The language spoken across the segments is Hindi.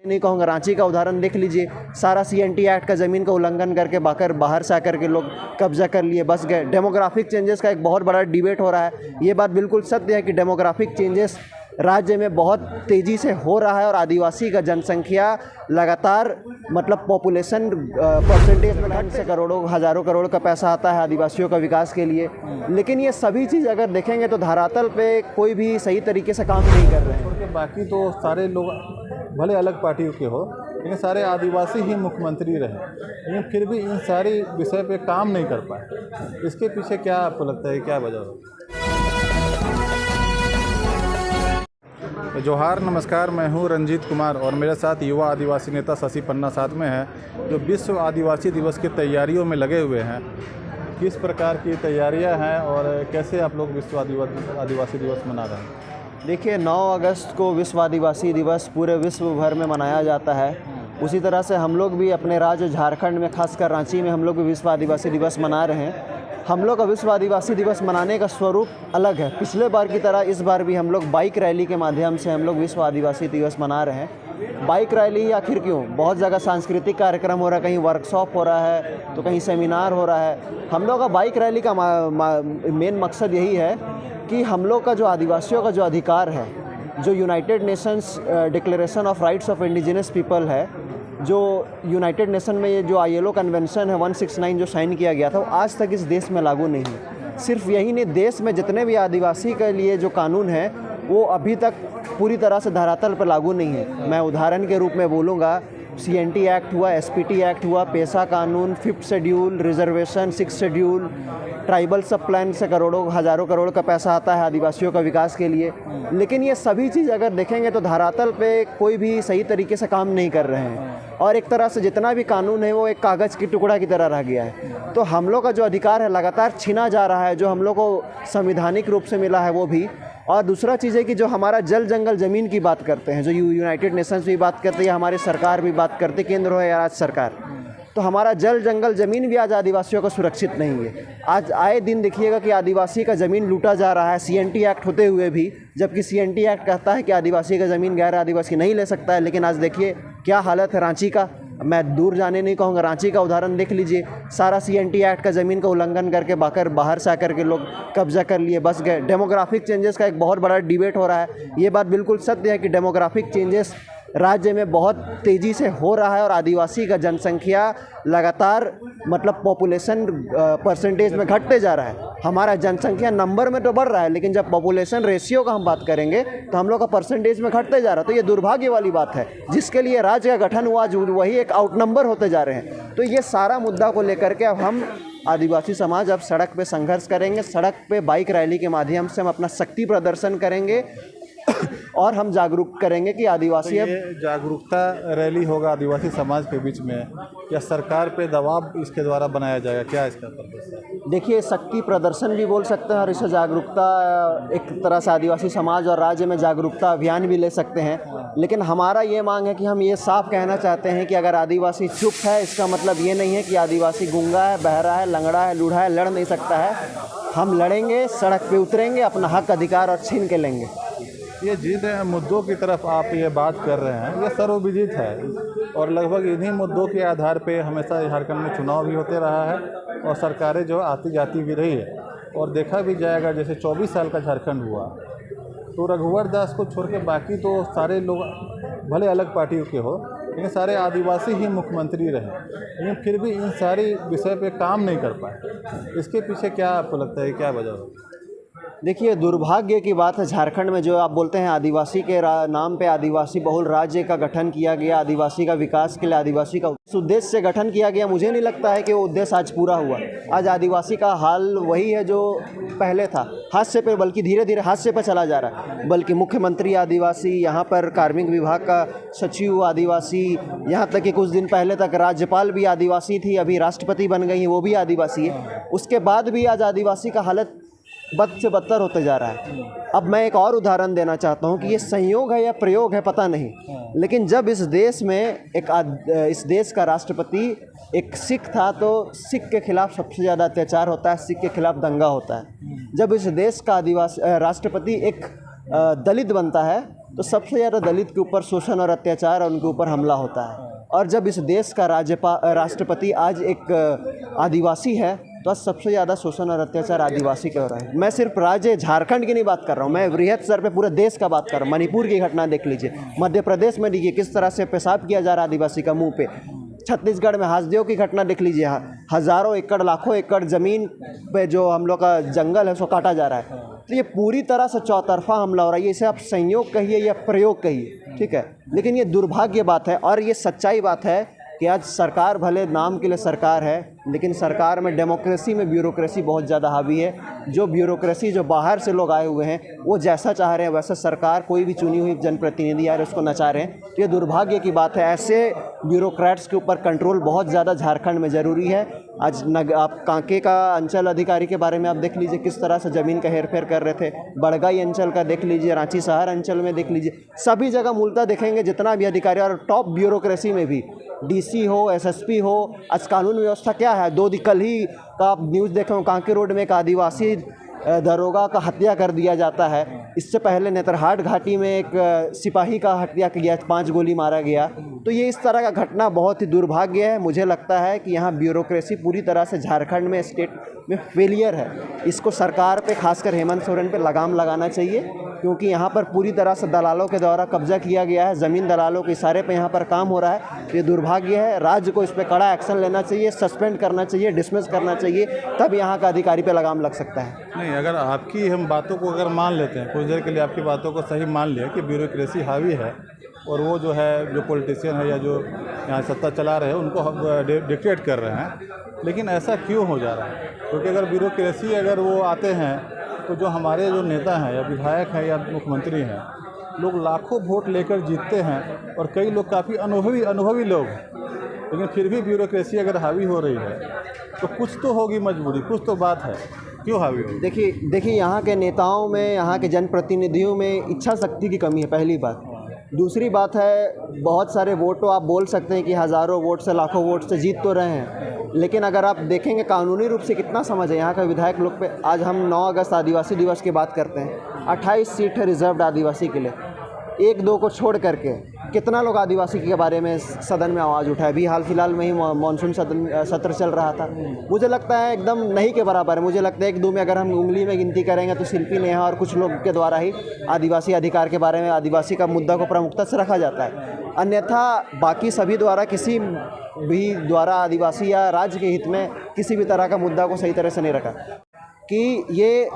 नहीं कहूँगा, रांची का उदाहरण देख लीजिए। सारा सीएनटी एक्ट का ज़मीन का उल्लंघन करके बाहर से आकर के लोग कब्जा कर लिए, बस गए। डेमोग्राफिक चेंजेस का एक बहुत बड़ा डिबेट हो रहा है। ये बात बिल्कुल सत्य है कि डेमोग्राफिक चेंजेस राज्य में बहुत तेज़ी से हो रहा है और आदिवासी का जनसंख्या लगातार मतलब पॉपुलेशन परसेंटेज में घट से करोड़ों हज़ारों करोड़ का पैसा आता है आदिवासियों का विकास के लिए। लेकिन ये सभी चीज़ अगर देखेंगे तो धरातल पे कोई भी सही तरीके से काम नहीं कर रहे हैं। छोड़ के बाकी तो सारे लोग भले अलग पार्टियों के हो, लेकिन सारे आदिवासी ही मुख्यमंत्री रहे, लेकिन फिर भी इन सारी विषय पे काम नहीं कर पाए। इसके पीछे क्या आपको लगता है, क्या वजह हो? जोहार, नमस्कार। मैं हूं रंजीत कुमार और मेरे साथ युवा आदिवासी नेता शशि पन्ना साथ में है, जो विश्व आदिवासी दिवस की तैयारियों में लगे हुए हैं। किस प्रकार की तैयारियां हैं और कैसे आप लोग विश्व आदिवासी दिवस मना रहे हैं? देखिए, 9 अगस्त को विश्व आदिवासी दिवस पूरे विश्व भर में मनाया जाता है। उसी तरह से हम लोग भी अपने राज्य झारखंड में, खासकर रांची में, हम लोग भी विश्व आदिवासी दिवस मना रहे हैं। हम लोग का विश्व आदिवासी दिवस मनाने का स्वरूप अलग है। पिछले बार की तरह इस बार भी हम लोग बाइक रैली के माध्यम से हम लोग विश्व आदिवासी दिवस मना रहे हैं। बाइक रैली आखिर क्यों? बहुत जगह सांस्कृतिक कार्यक्रम हो रहा है, कहीं वर्कशॉप हो रहा है तो कहीं सेमिनार हो रहा है। हम लोग का बाइक रैली का मेन मकसद यही है कि हम लोग का जो आदिवासियों का जो अधिकार है, जो United Nations declaration of rights of indigenous people है, जो यूनाइटेड नेशन में ये जो ILO कन्वेंशन है 169 जो साइन किया गया था, वो आज तक इस देश में लागू नहीं है। सिर्फ यही नहीं, देश में जितने भी आदिवासी के लिए जो कानून है वो अभी तक पूरी तरह से धरातल पर लागू नहीं है। मैं उदाहरण के रूप में बोलूँगा, CNT एक्ट हुआ, SPT एक्ट हुआ, पेशा कानून, 5th schedule, reservation, 6th schedule, tribal सब प्लान से करोड़ों हज़ारों करोड़ का पैसा आता है आदिवासियों का विकास के लिए। लेकिन ये सभी चीज़ अगर देखेंगे तो धरातल पे कोई भी सही तरीके से काम नहीं कर रहे हैं और एक तरह से जितना भी कानून है वो एक कागज़ की टुकड़ा की तरह रह गया है। तो हम लोग का जो अधिकार है लगातार छीना जा रहा है, जो हम लोग को संवैधानिक रूप से मिला है वो भी। और दूसरा चीज़ है कि जो हमारा जल जंगल ज़मीन की बात करते हैं, जो यूनाइटेड नेशंस भी बात करते हैं, हमारी सरकार भी बात करती है, केंद्र हो या राज्य सरकार, तो हमारा जल जंगल ज़मीन भी आज आदिवासियों को सुरक्षित नहीं है। आज आए दिन देखिएगा कि आदिवासी का ज़मीन लूटा जा रहा है, CNT एक्ट होते हुए भी, जबकि CNT एक्ट कहता है कि आदिवासी का ज़मीन गैर आदिवासी नहीं ले सकता है। लेकिन आज देखिए क्या हालत है रांची का। मैं दूर जाने नहीं कहूँगा, रांची का उदाहरण देख लीजिए। सारा CNT एक्ट का ज़मीन का उल्लंघन करके बाहर से आकर के लोग कब्जा कर लिए, बस गए। डेमोग्राफिक चेंजेस का एक बहुत बड़ा डिबेट हो रहा है। ये बात बिल्कुल सत्य है कि डेमोग्राफिक चेंजेस राज्य में बहुत तेज़ी से हो रहा है और आदिवासी का जनसंख्या लगातार मतलब पॉपुलेशन परसेंटेज में घटते जा रहा है। हमारा जनसंख्या नंबर में तो बढ़ रहा है, लेकिन जब पॉपुलेशन रेशियो का हम बात करेंगे तो हम लोग का परसेंटेज में घटते जा रहा है। तो ये दुर्भाग्य वाली बात है, जिसके लिए राज्य का गठन हुआ, जो वही एक आउटनंबर होते जा रहे हैं। तो ये सारा मुद्दा को लेकर के अब हम आदिवासी समाज अब सड़क पे संघर्ष करेंगे। सड़क पे बाइक रैली के माध्यम से हम अपना शक्ति प्रदर्शन करेंगे और हम जागरूक करेंगे कि आदिवासी तो ये जागरूकता रैली होगा आदिवासी समाज के बीच में, या सरकार पे दबाव इसके द्वारा बनाया जाएगा? क्या इसका पर्पस है? देखिए, शक्ति प्रदर्शन भी बोल सकते हैं और इसे जागरूकता एक तरह से आदिवासी समाज और राज्य में जागरूकता अभियान भी ले सकते हैं। लेकिन हमारा ये मांग है कि हम ये साफ कहना चाहते हैं कि अगर आदिवासी चुप है, इसका मतलब ये नहीं है कि आदिवासी गूंगा है, बहरा है, लंगड़ा है, लूढ़ा है, लड़ नहीं सकता है। हम लड़ेंगे, सड़क पे उतरेंगे, अपना हक अधिकार और छीन के लेंगे। ये जिन मुद्दों की तरफ आप ये बात कर रहे हैं, ये सर्वविदित है और लगभग इन्हीं मुद्दों के आधार पे हमेशा झारखंड में चुनाव भी होते रहा है और सरकारें जो आती जाती भी रही है। और देखा भी जाएगा, जैसे 24 साल का झारखंड हुआ तो रघुवर दास को छोड़ के बाकी तो सारे लोग भले अलग पार्टियों के हो, लेकिन सारे आदिवासी ही मुख्यमंत्री रहे, लेकिन फिर भी इन सारी विषय पे काम नहीं कर पाए। इसके पीछे क्या आपको लगता है, क्या वजह हो? देखिए, दुर्भाग्य की बात है, झारखंड में जो आप बोलते हैं आदिवासी के नाम पे आदिवासी बहुल राज्य का गठन किया गया, आदिवासी का विकास के लिए आदिवासी का उस उद्देश्य से गठन किया गया। मुझे नहीं लगता है कि वो उद्देश्य आज पूरा हुआ। आज आदिवासी का हाल वही है जो पहले था, हादसे पे, बल्कि धीरे धीरे हादसे पर चला जा रहा है। बल्कि मुख्यमंत्री आदिवासी, यहाँ पर कार्मिक विभाग का सचिव आदिवासी, यहाँ तक कि कुछ दिन पहले तक राज्यपाल भी आदिवासी थी, अभी राष्ट्रपति बन गई हैं, वो भी आदिवासी है। उसके बाद भी आज आदिवासी का हालत बद से बदतर होते जा रहा है। अब मैं एक और उदाहरण देना चाहता हूँ कि ये संयोग है या प्रयोग है पता नहीं, लेकिन जब इस देश में इस देश का राष्ट्रपति एक सिख था, तो सिख के खिलाफ सबसे ज़्यादा अत्याचार होता है, सिख के खिलाफ दंगा होता है। जब इस देश का राष्ट्रपति एक दलित बनता है तो सबसे ज़्यादा दलित के ऊपर शोषण और अत्याचार और उनके ऊपर हमला होता है। और जब इस देश का राष्ट्रपति आज एक आदिवासी है तो आज सबसे ज़्यादा शोषण और अत्याचार आदिवासी के हो रहा है। मैं सिर्फ राज्य झारखंड की नहीं बात कर रहा हूँ, मैं वृहद स्तर पे पूरे देश का बात कर रहा हूँ। मणिपुर की घटना देख लीजिए, मध्य प्रदेश में देखिए किस तरह से पेशाब किया जा रहा है आदिवासी का मुंह पे। छत्तीसगढ़ में हासदेव की घटना देख लीजिए, हज़ारों एकड़ लाखों एकड़ ज़मीन पे जो हम लोग का जंगल है उसको काटा जा रहा है। तो ये पूरी तरह से चौतरफा हमला हो रहा है। इसे आप संयोग कहिए या प्रयोग कहिए, ठीक है, लेकिन ये दुर्भाग्य बात है और ये सच्चाई बात है कि आज सरकार भले नाम के लिए सरकार है, लेकिन सरकार में डेमोक्रेसी में ब्यूरोक्रेसी बहुत ज़्यादा हावी है। जो ब्यूरोक्रेसी जो बाहर से लोग आए हुए हैं वो जैसा चाह रहे हैं वैसा सरकार कोई भी चुनी हुई जनप्रतिनिधि आ रहे उसको नचा रहे हैं। तो ये दुर्भाग्य की बात है। ऐसे ब्यूरोक्रेट्स के ऊपर कंट्रोल बहुत ज़्यादा झारखंड में ज़रूरी है। आज आप कांके का अंचल अधिकारी के बारे में आप देख लीजिए किस तरह से ज़मीन का हेरफेर कर रहे थे। बड़गाई अंचल का देख लीजिए, रांची शहर अंचल में देख लीजिए, सभी जगह मूलतः देखेंगे जितना भी अधिकारी और टॉप ब्यूरोक्रेसी में भी डीसी हो, एसएसपी हो, आज कानून व्यवस्था क्या है। कल ही का आप न्यूज़ देखे हो, कांके रोड में एक आदिवासी दरोगा का हत्या कर दिया जाता है। इससे पहले नेतरहाट घाटी में एक सिपाही का हत्या किया, 5 गोली मारा गया। तो ये इस तरह का घटना बहुत ही दुर्भाग्य है। मुझे लगता है कि यहाँ ब्यूरोक्रेसी पूरी तरह से झारखंड में स्टेट में फेलियर है। इसको सरकार पे, खासकर हेमंत सोरेन पे लगाम लगाना चाहिए, क्योंकि यहाँ पर पूरी तरह से दलालों के द्वारा कब्जा किया गया है। ज़मीन दलालों के इशारे पे यहाँ पर काम हो रहा है। ये दुर्भाग्य है। राज्य को इस पर कड़ा एक्शन लेना चाहिए, सस्पेंड करना चाहिए, डिसमिस करना चाहिए, तब यहाँ का अधिकारी पे लगाम लग सकता है। नहीं, अगर आपकी हम बातों को अगर मान लेते हैं, कुछ देर के लिए आपकी बातों को सही मान लिया कि ब्यूरोक्रेसी हावी है और वो जो है, जो पॉलिटिशियन है या जो यहाँ सत्ता चला रहे हैं उनको हम डिक्टेट कर रहे हैं, लेकिन ऐसा क्यों हो जा रहा है? क्योंकि अगर ब्यूरोक्रेसी अगर वो आते हैं तो जो हमारे जो नेता हैं या विधायक हैं या मुख्यमंत्री हैं, लोग लाखों वोट लेकर जीतते हैं और कई लोग काफ़ी अनुभवी लोग हैं, लेकिन फिर भी ब्यूरोक्रेसी अगर हावी हो रही है तो कुछ तो होगी मजबूरी, कुछ तो बात है। क्यों हावी होगी? देखिए यहाँ के नेताओं में, यहाँ के जनप्रतिनिधियों में इच्छा शक्ति की कमी है, पहली बात। दूसरी बात है, बहुत सारे वोट तो आप बोल सकते हैं कि हज़ारों वोट से, लाखों वोट से जीत तो रहे हैं, लेकिन अगर आप देखेंगे कानूनी रूप से कितना समझ है यहाँ का विधायक लोग पे। आज हम 9 अगस्त आदिवासी दिवस की बात करते हैं, 28 सीट है रिजर्व्ड आदिवासी के लिए। 1-2 को छोड़ करके कितना लोग आदिवासी के बारे में सदन में आवाज़ उठाए। अभी हाल फिलहाल में ही मानसून सत्र चल रहा था। मुझे लगता है एकदम नहीं के बराबर है। मुझे लगता है 1-2 में अगर हम उंगली में गिनती करेंगे तो शिल्पी नेहा और कुछ लोग के द्वारा ही आदिवासी अधिकार के बारे में, आदिवासी का मुद्दा को प्रमुखता से रखा जाता है। अन्यथा बाकी सभी द्वारा, किसी भी द्वारा आदिवासी या राज्य के हित में किसी भी तरह का मुद्दा को सही तरह से नहीं रखा। कि ये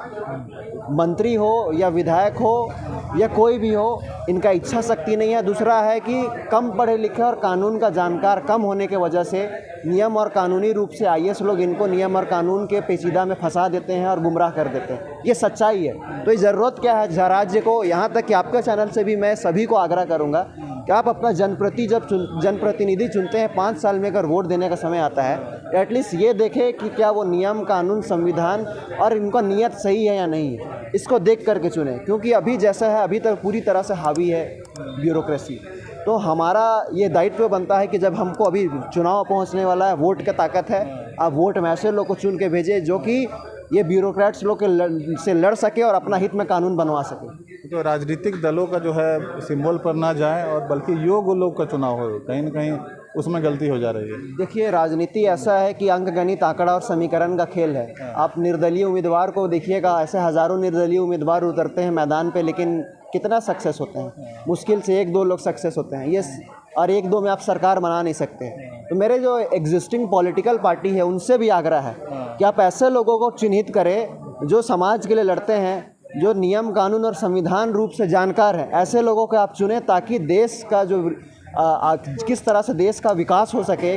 मंत्री हो या विधायक हो या कोई भी हो, इनका इच्छा शक्ति नहीं है। दूसरा है कि कम पढ़े लिखे और कानून का जानकार कम होने के वजह से नियम और कानूनी रूप से आईएएस लोग इनको नियम और कानून के पेचीदा में फंसा देते हैं और गुमराह कर देते हैं। ये सच्चाई है। तो ये ज़रूरत क्या है राज्य को, यहाँ तक कि आपके चैनल से भी मैं सभी को आग्रह करूँगा कि आप अपना जनप्रतिनिधि चुनते हैं, 5 साल में अगर वोट देने का समय आता है, एटलीस्ट ये देखें कि क्या वो नियम, कानून, संविधान और इनका नियत सही है या नहीं है, इसको देख करके चुने। क्योंकि अभी जैसा है, अभी तक पूरी तरह से हावी है ब्यूरोक्रेसी। तो हमारा ये दायित्व बनता है कि जब हमको अभी चुनाव पहुंचने वाला है, वोट की ताकत है, आप वोट में ऐसे लोग को चुन के भेजें जो कि ये ब्यूरोक्रेट्स लोग से लड़ सके और अपना हित में कानून बनवा सके। तो राजनीतिक दलों का जो है सिंबल पर ना जाए और बल्कि योग्य लोग का चुनाव हो, कहीं ना कहीं उसमें गलती हो जा रही है। देखिए, राजनीति ऐसा है कि अंकगणित, आंकड़ा और समीकरण का खेल है। आप निर्दलीय उम्मीदवार को देखिएगा, ऐसे हज़ारों निर्दलीय उम्मीदवार उतरते हैं मैदान पे, लेकिन कितना सक्सेस होते हैं? मुश्किल से 1-2 लोग सक्सेस होते हैं। ये और 1-2 में आप सरकार बना नहीं सकते। तो मेरे जो एग्जिस्टिंग पॉलिटिकल पार्टी है उनसे भी आग्रह है कि आप ऐसे लोगों को चिन्हित करें जो समाज के लिए लड़ते हैं, जो नियम, कानून और संविधान रूप से जानकार हैं। ऐसे लोगों को आप चुनें ताकि देश का जो किस तरह से देश का विकास हो सके,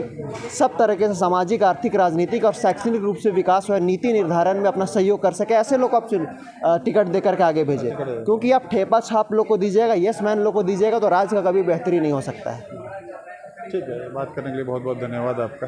सब तरीके से सामाजिक, आर्थिक, राजनीतिक और शैक्षणिक रूप से विकास हो, नीति निर्धारण में अपना सहयोग कर सके। ऐसे लोग आप टिकट दे करके आगे भेजें। क्योंकि आप ठेपा छाप लोग को दीजिएगा, यस मैन लोग को दीजिएगा, तो राज्य का कभी बेहतरी नहीं हो सकता है। ठीक है, बात करने के लिए बहुत बहुत धन्यवाद आपका।